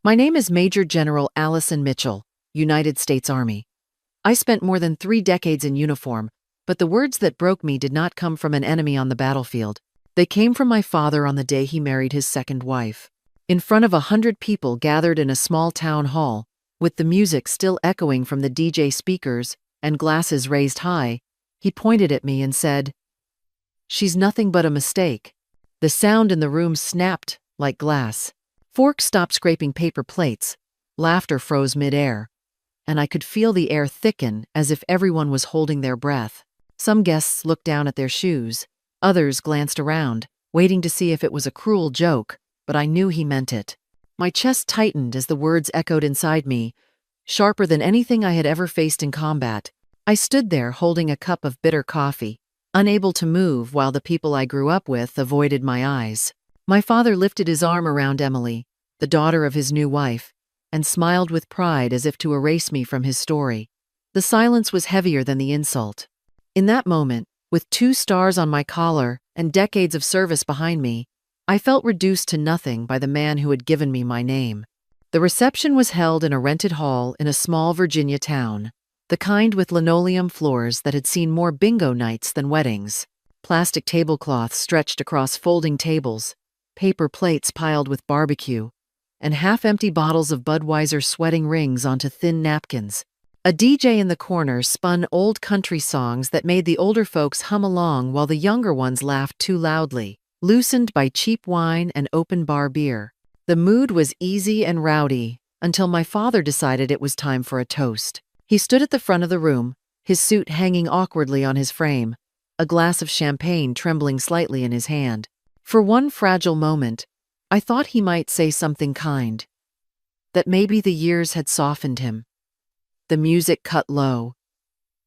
My name is Major General Allison Mitchell, United States Army. I spent more than 3 decades in uniform, but the words that broke me did not come from an enemy on the battlefield. They came from my father on the day he married his second wife. In front of 100 people gathered in a small town hall, with the music still echoing from the DJ speakers and glasses raised high, he pointed at me and said, "She's nothing but a mistake." The sound in the room snapped like glass. Forks stopped scraping paper plates, laughter froze mid-air, and I could feel the air thicken as if everyone was holding their breath. Some guests looked down at their shoes, others glanced around, waiting to see if it was a cruel joke, but I knew he meant it. My chest tightened as the words echoed inside me, sharper than anything I had ever faced in combat. I stood there holding a cup of bitter coffee, unable to move while the people I grew up with avoided my eyes. My father lifted his arm around Emily, the daughter of his new wife, and smiled with pride as if to erase me from his story. The silence was heavier than the insult. In that moment, with 2 stars on my collar and decades of service behind me, I felt reduced to nothing by the man who had given me my name. The reception was held in a rented hall in a small Virginia town, the kind with linoleum floors that had seen more bingo nights than weddings. Plastic tablecloths stretched across folding tables, paper plates piled with barbecue, and half-empty bottles of Budweiser sweating rings onto thin napkins. A DJ in the corner spun old country songs that made the older folks hum along while the younger ones laughed too loudly, loosened by cheap wine and open-bar beer. The mood was easy and rowdy until my father decided it was time for a toast. He stood at the front of the room, his suit hanging awkwardly on his frame, a glass of champagne trembling slightly in his hand. For one fragile moment, I thought he might say something kind, that maybe the years had softened him. The music cut low.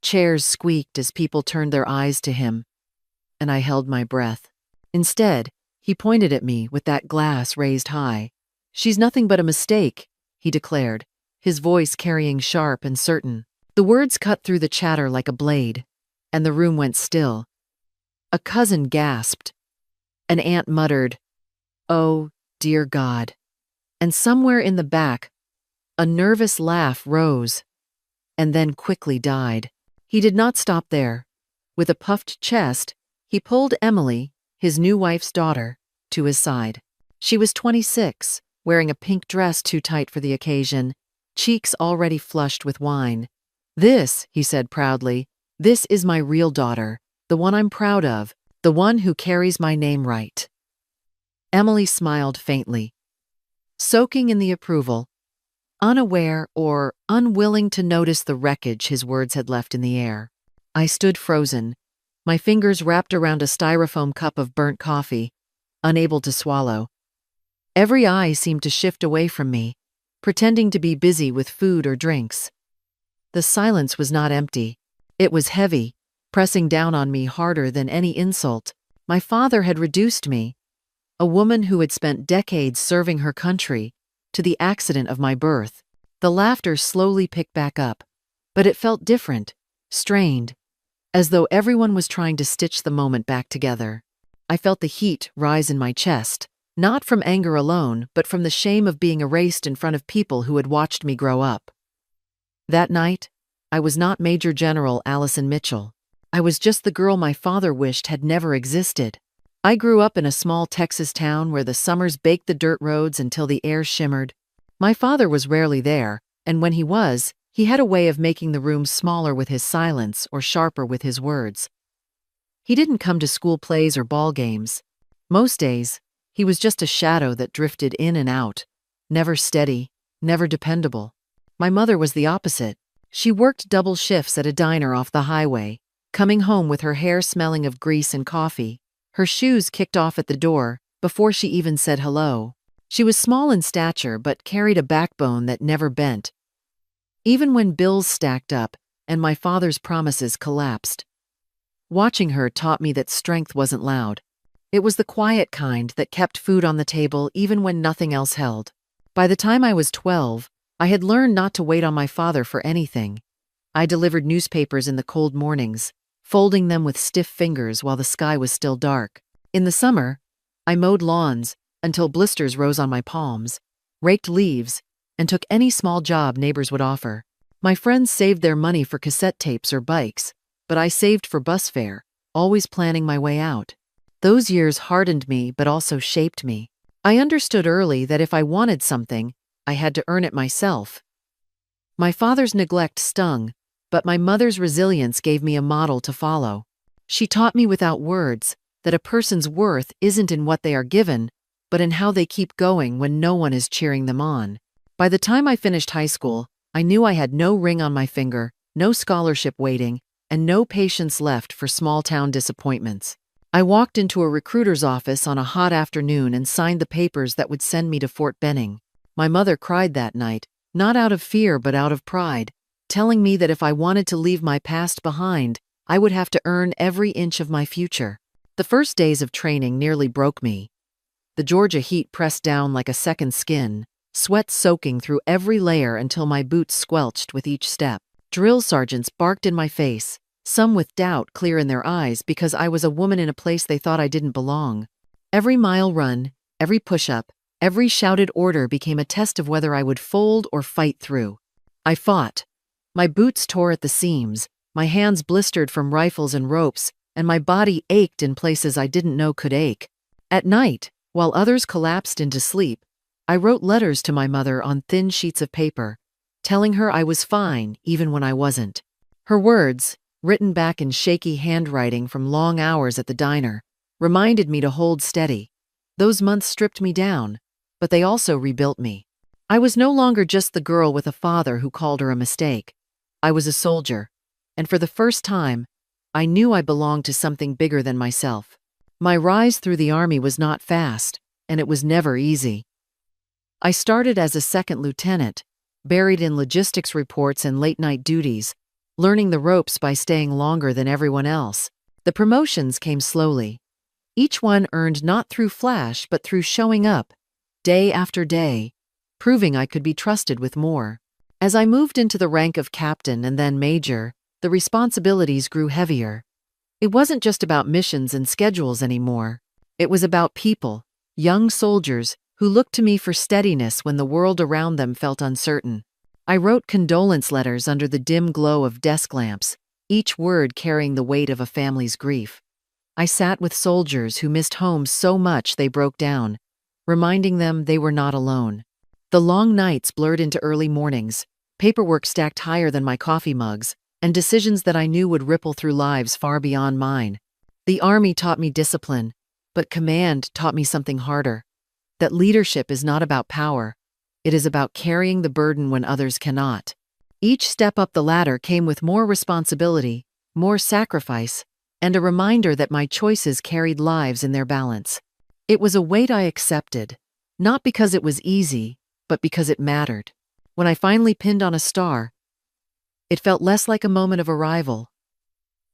Chairs squeaked as people turned their eyes to him, and I held my breath. Instead, he pointed at me with that glass raised high. "She's nothing but a mistake," he declared, his voice carrying sharp and certain. The words cut through the chatter like a blade, and the room went still. A cousin gasped. An aunt muttered, "Oh, dear God." And somewhere in the back, a nervous laugh rose, and then quickly died. He did not stop there. With a puffed chest, he pulled Emily, his new wife's daughter, to his side. She was 26, wearing a pink dress too tight for the occasion, cheeks already flushed with wine. "This," he said proudly, "this is my real daughter, the one I'm proud of, the one who carries my name right." Emily smiled faintly, soaking in the approval, unaware or unwilling to notice the wreckage his words had left in the air. I stood frozen, my fingers wrapped around a styrofoam cup of burnt coffee, unable to swallow. Every eye seemed to shift away from me, pretending to be busy with food or drinks. The silence was not empty. It was heavy, pressing down on me harder than any insult. My father had reduced me, a woman who had spent decades serving her country, to the accident of my birth. The laughter slowly picked back up, but it felt different, strained, as though everyone was trying to stitch the moment back together. I felt the heat rise in my chest, not from anger alone, but from the shame of being erased in front of people who had watched me grow up. That night, I was not Major General Allison Mitchell. I was just the girl my father wished had never existed. I grew up in a small Texas town where the summers baked the dirt roads until the air shimmered. My father was rarely there, and when he was, he had a way of making the rooms smaller with his silence or sharper with his words. He didn't come to school plays or ball games. Most days, he was just a shadow that drifted in and out, never steady, never dependable. My mother was the opposite. She worked double shifts at a diner off the highway, coming home with her hair smelling of grease and coffee. Her shoes kicked off at the door before she even said hello. She was small in stature but carried a backbone that never bent, even when bills stacked up and my father's promises collapsed. Watching her taught me that strength wasn't loud. It was the quiet kind that kept food on the table even when nothing else held. By the time I was 12, I had learned not to wait on my father for anything. I delivered newspapers in the cold mornings, folding them with stiff fingers while the sky was still dark. In the summer, I mowed lawns until blisters rose on my palms, raked leaves, and took any small job neighbors would offer. My friends saved their money for cassette tapes or bikes, but I saved for bus fare, always planning my way out. Those years hardened me but also shaped me. I understood early that if I wanted something, I had to earn it myself. My father's neglect stung, but my mother's resilience gave me a model to follow. She taught me without words that a person's worth isn't in what they are given, but in how they keep going when no one is cheering them on. By the time I finished high school, I knew I had no ring on my finger, no scholarship waiting, and no patience left for small-town disappointments. I walked into a recruiter's office on a hot afternoon and signed the papers that would send me to Fort Benning. My mother cried that night, not out of fear but out of pride, telling me that if I wanted to leave my past behind, I would have to earn every inch of my future. The first days of training nearly broke me. The Georgia heat pressed down like a second skin, sweat soaking through every layer until my boots squelched with each step. Drill sergeants barked in my face, some with doubt clear in their eyes because I was a woman in a place they thought I didn't belong. Every mile run, every push-up, every shouted order became a test of whether I would fold or fight through. I fought. My boots tore at the seams, my hands blistered from rifles and ropes, and my body ached in places I didn't know could ache. At night, while others collapsed into sleep, I wrote letters to my mother on thin sheets of paper, telling her I was fine even when I wasn't. Her words, written back in shaky handwriting from long hours at the diner, reminded me to hold steady. Those months stripped me down, but they also rebuilt me. I was no longer just the girl with a father who called her a mistake. I was a soldier, and for the first time, I knew I belonged to something bigger than myself. My rise through the Army was not fast, and it was never easy. I started as a second lieutenant, buried in logistics reports and late-night duties, learning the ropes by staying longer than everyone else. The promotions came slowly. Each one earned not through flash but through showing up, day after day, proving I could be trusted with more. As I moved into the rank of captain and then major, the responsibilities grew heavier. It wasn't just about missions and schedules anymore. It was about people, young soldiers, who looked to me for steadiness when the world around them felt uncertain. I wrote condolence letters under the dim glow of desk lamps, each word carrying the weight of a family's grief. I sat with soldiers who missed home so much they broke down, reminding them they were not alone. The long nights blurred into early mornings, paperwork stacked higher than my coffee mugs, and decisions that I knew would ripple through lives far beyond mine. The Army taught me discipline, but command taught me something harder. That leadership is not about power. It is about carrying the burden when others cannot. Each step up the ladder came with more responsibility, more sacrifice, and a reminder that my choices carried lives in their balance. It was a weight I accepted, not because it was easy, but because it mattered. When I finally pinned on a star, it felt less like a moment of arrival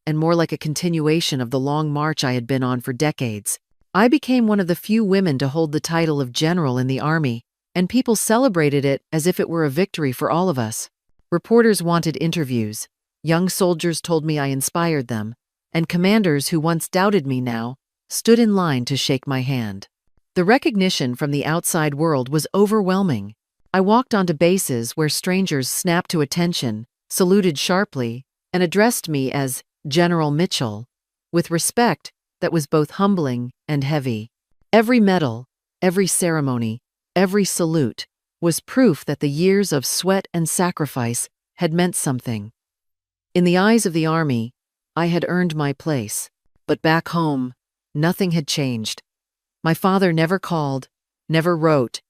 and more like a continuation of the long march I had been on for decades. I became one of the few women to hold the title of general in the Army, and people celebrated it as if it were a victory for all of us. Reporters wanted interviews, young soldiers told me I inspired them, and commanders who once doubted me now stood in line to shake my hand. The recognition from the outside world was overwhelming. I walked onto bases where strangers snapped to attention, saluted sharply, and addressed me as General Mitchell, with respect that was both humbling and heavy. Every medal, every ceremony, every salute was proof that the years of sweat and sacrifice had meant something. In the eyes of the Army, I had earned my place. But back home, nothing had changed. My father never called, never wrote,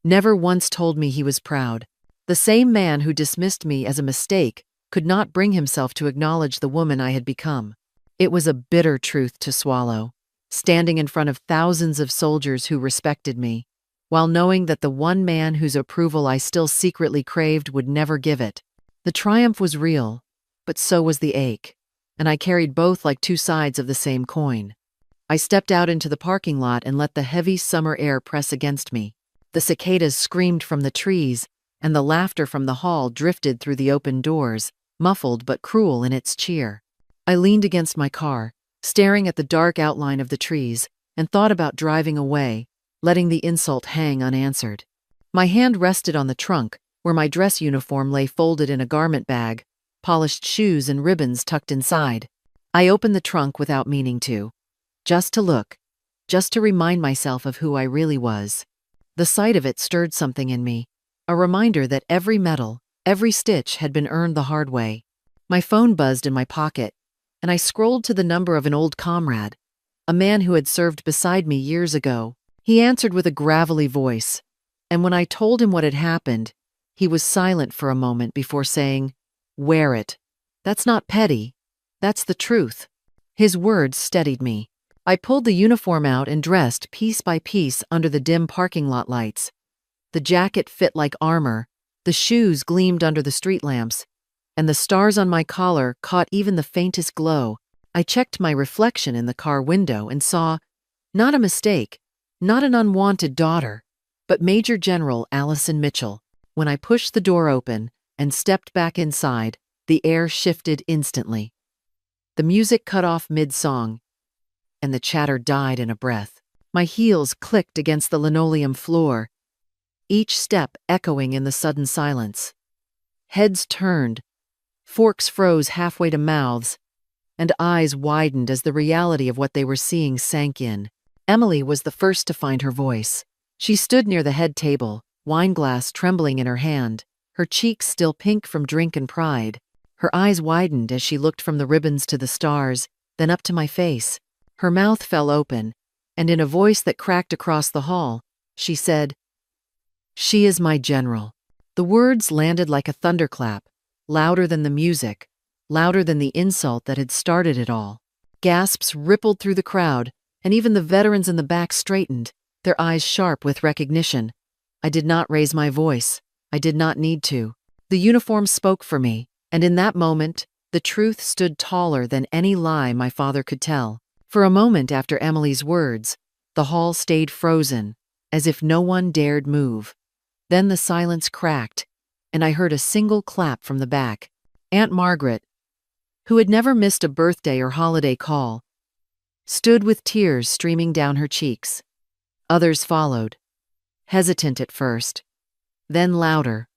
never once told me he was proud. The same man who dismissed me as a mistake could not bring himself to acknowledge the woman I had become. It was a bitter truth to swallow, standing in front of thousands of soldiers who respected me, while knowing that the one man whose approval I still secretly craved would never give it. The triumph was real, but so was the ache, and I carried both like two sides of the same coin. I stepped out into the parking lot and let the heavy summer air press against me. The cicadas screamed from the trees, and the laughter from the hall drifted through the open doors, muffled but cruel in its cheer. I leaned against my car, staring at the dark outline of the trees, and thought about driving away, letting the insult hang unanswered. My hand rested on the trunk, where my dress uniform lay folded in a garment bag, polished shoes and ribbons tucked inside. I opened the trunk without meaning to. Just to look. Just to remind myself of who I really was. The sight of it stirred something in me. A reminder that every medal, every stitch had been earned the hard way. My phone buzzed in my pocket, and I scrolled to the number of an old comrade, a man who had served beside me years ago. He answered with a gravelly voice, and when I told him what had happened, he was silent for a moment before saying, "Wear it. That's not petty. That's the truth." His words steadied me. I pulled the uniform out and dressed piece by piece under the dim parking lot lights. The jacket fit like armor, the shoes gleamed under the street lamps, and the stars on my collar caught even the faintest glow. I checked my reflection in the car window and saw, not a mistake, not an unwanted daughter, but Major General Allison Mitchell. When I pushed the door open and stepped back inside, the air shifted instantly. The music cut off mid-song, and the chatter died in a breath. My heels clicked against the linoleum floor, each step echoing in the sudden silence. Heads turned, forks froze halfway to mouths, and eyes widened as the reality of what they were seeing sank in. Emily was the first to find her voice. She stood near the head table, wineglass trembling in her hand, her cheeks still pink from drink and pride. Her eyes widened as she looked from the ribbons to the stars, then up to my face. Her mouth fell open, and in a voice that cracked across the hall, she said, "She is my general." The words landed like a thunderclap, louder than the music, louder than the insult that had started it all. Gasps rippled through the crowd, and even the veterans in the back straightened, their eyes sharp with recognition. I did not raise my voice. I did not need to. The uniform spoke for me, and in that moment, the truth stood taller than any lie my father could tell. For a moment after Emily's words, the hall stayed frozen, as if no one dared move. Then the silence cracked, and I heard a single clap from the back. Aunt Margaret, who had never missed a birthday or holiday call, stood with tears streaming down her cheeks. Others followed, hesitant at first, then louder,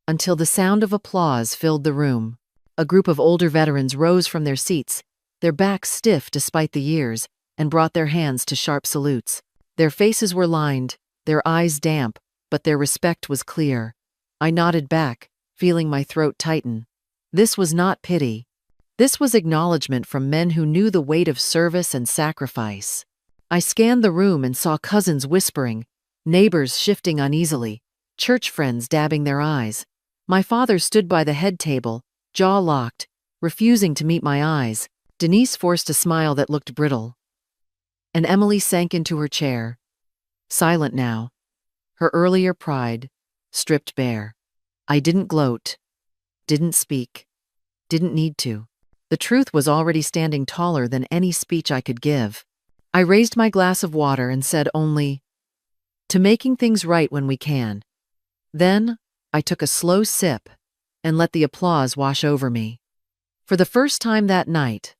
until the sound of applause filled the room. A group of older veterans rose from their seats, their backs stiff despite the years, and brought their hands to sharp salutes. Their faces were lined, their eyes damp, but their respect was clear. I nodded back, feeling my throat tighten. This was not pity. This was acknowledgement from men who knew the weight of service and sacrifice. I scanned the room and saw cousins whispering, neighbors shifting uneasily, church friends dabbing their eyes. My father stood by the head table, jaw locked, refusing to meet my eyes. Denise forced a smile that looked brittle. And Emily sank into her chair, silent now, her earlier pride stripped bare. I didn't gloat, didn't speak, didn't need to. The truth was already standing taller than any speech I could give. I raised my glass of water and said only, "To making things right when we can." Then I took a slow sip and let the applause wash over me. For the first time that night,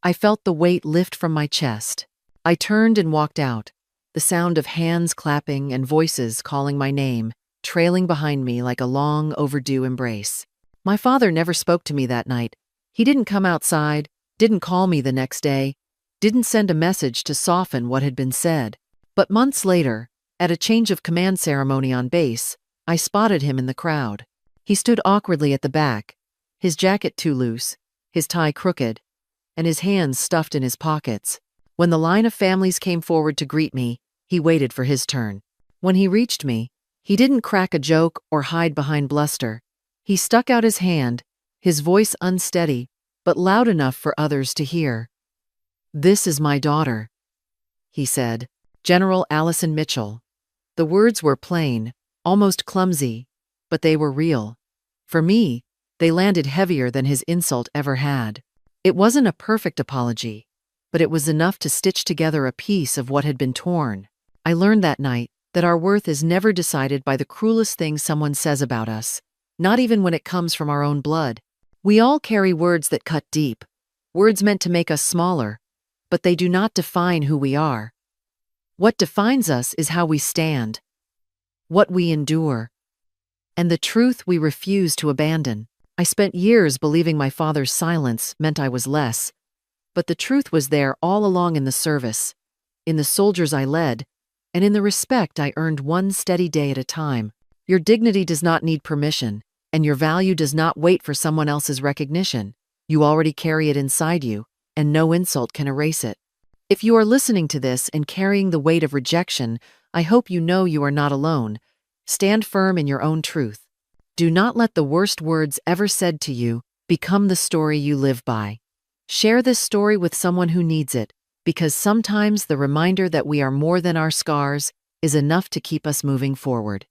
I felt the weight lift from my chest. I turned and walked out, the sound of hands clapping and voices calling my name, trailing behind me like a long overdue embrace. My father never spoke to me that night. He didn't come outside, didn't call me the next day, didn't send a message to soften what had been said. But months later, at a change of command ceremony on base, I spotted him in the crowd. He stood awkwardly at the back, his jacket too loose, his tie crooked, and his hands stuffed in his pockets. When the line of families came forward to greet me, he waited for his turn. When he reached me, he didn't crack a joke or hide behind bluster. He stuck out his hand, his voice unsteady, but loud enough for others to hear. "This is my daughter," he said. "General Allison Mitchell." The words were plain, almost clumsy, but they were real. For me, they landed heavier than his insult ever had. It wasn't a perfect apology, but it was enough to stitch together a piece of what had been torn. I learned that night that our worth is never decided by the cruelest thing someone says about us, not even when it comes from our own blood. We all carry words that cut deep, words meant to make us smaller, but they do not define who we are. What defines us is how we stand. what we endure, and the truth we refuse to abandon. I spent years believing my father's silence meant I was less, but the truth was there all along in the service, in the soldiers I led, and in the respect I earned one steady day at a time. Your dignity does not need permission, and your value does not wait for someone else's recognition. You already carry it inside you, and no insult can erase it. If you are listening to this and carrying the weight of rejection, I hope you know you are not alone. Stand firm in your own truth. Do not let the worst words ever said to you become the story you live by. Share this story with someone who needs it, because sometimes the reminder that we are more than our scars is enough to keep us moving forward.